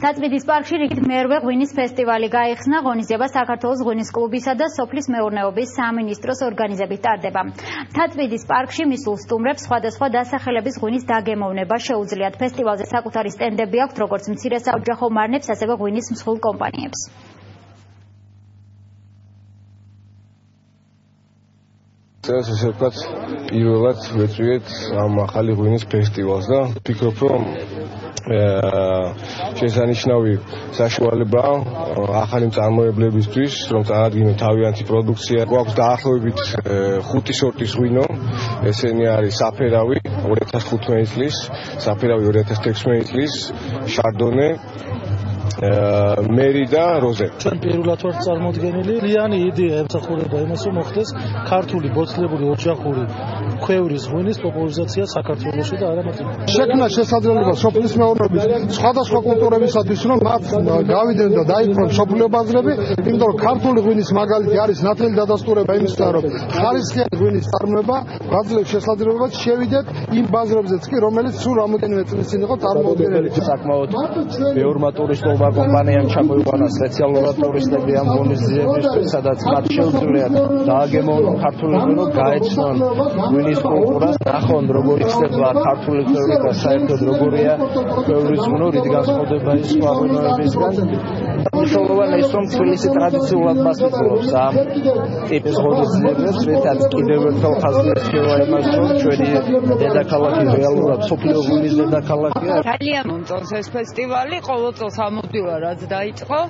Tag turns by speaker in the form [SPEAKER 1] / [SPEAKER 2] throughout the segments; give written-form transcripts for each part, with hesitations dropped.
[SPEAKER 1] თათბიდის პარკში რიგით მერვე ღვინის ფესტივალი გაიხსნა. ღონისძიება საქართველოს ღვინის კლუბისა და სოფლის მეურნეობის სამინისტროს ორგანიზებით ტარდება. თათბიდის პარკში მისულ სტუმრებს სხვადასხვა დასახელების ღვინის დაგემოვნება შეუძლიათ. ფესტივალზე საკუთარი სტენდები აქვთ როგორც მცირე საოჯახო მარნებს, ასევე ღვინის მსხვილ კომპანიებს.
[SPEAKER 2] ესე ვთქვათ, პირველად ვეწვიეთ ამ ახალი ღვინის ფესტივალს და ვფიქრობ, რომ შესანიშნავი საშუალებაა ახალი მწარმოებლებისთვის, რომ წარადგინონ თავიანთი პროდუქცია. გვაქვს დაახლოებით 5 სორტის ღვინო, ესენი არის საფერავი 2015 წლის, საფერავი 2016 წლის, შარდონე, მერი და როზე.
[SPEAKER 3] ჩვენ პირველად ვართ წარმოდგენილი. ლიანი იდეა ემსახურება იმას, რომ მოხდეს ქართული ბოცლებული ოჯახური ქვევრის ღვინის პოპულარიზაცია საქართველოში და არა მარტო.
[SPEAKER 4] შექმნა შესაძლებლობა სოფლის მეურნეობის სხვადასხვა კულტურებისათვის, რომ მათ გავიდნენ და დაიპყრონ სოფლიო ბაზრები, იმიტომ რომ ქართული ღვინის მაგალითი არის ნათელი დადასტურება იმისგან, რომ ხარისხიანი ღვინის წარმოება გვაძლევს შესაძლებლობას შევიდეთ იმ ბაზრებზეც კი, რომელიც სულ რამოდენიმე წლის წინ იყო წარმოუდგენელი.
[SPEAKER 5] საკმაოდ ბევრმა ტურისტულმა კომპანიამ ჩამოიყვანა სპეციალურად ტურისტები ამ ღონისძიებისთვის, სადაც მათ შეუძლიათ დააგემოვნონ ქართული ღვინო, გაეცნონ ღვინის კულტურას, ნახონ როგორი ხდება ქართული ქვევრი და საერთოდ როგორია ქვევრის ღვინო, რით განსხვავდება ის სხვა ღვინოებისგან. მნიშვნელოვანია ის, რომ თბილისი ტრადიციულად მასპინძლობს ამ ტიპის ღონისძიებებს, რითაც კიდევ ერთხელ ხაზი ეცემა იმას, რომ ჩვენი დედაქალაქი რეალურად სოფლიო ღვინის დედაქალაქია.
[SPEAKER 6] ძალიან მომწონს ეს ფესტივალი, ყოველ წელს ამოვდივარ, რაც დაიწყო.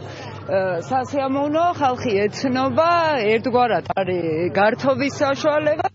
[SPEAKER 6] სასიამოვნო, ხალხი ეცნობა, ერთგვარად არის გართობის საშუალება.